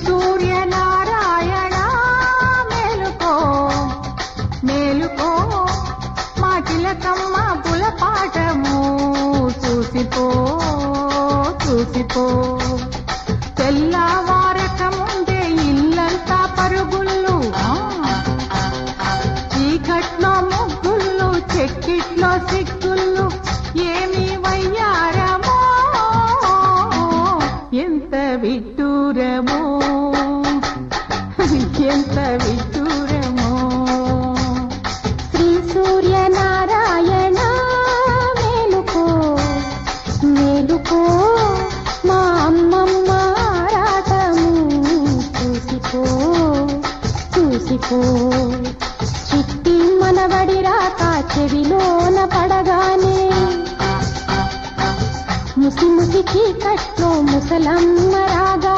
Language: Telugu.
సూర్యనారాయణ మేలుకో మేలుకో మా తిలకమ్మ పులపాఠము చూసిపో చూసిపో తెల్లవారకముందే ఇల్లంతా పరుగుళ్ళు చీకట్లో ముగ్గుళ్ళు చెక్కిట్లో సిగ్గుళ్ళు ఏమి వయ్యారమో ఎంత విడ్డూరమో ఎంత విడ్డూరమో శ్రీ సూర్యనారాయణ మేలుకో మేలుకో మా అమ్మమ్మ రాటము చూసిపో చూసిపో చిట్టి మనవడి రాక చెవిలోన పడగానే ముసి ముసి చీకట్లో ముసలమ్మ రాగా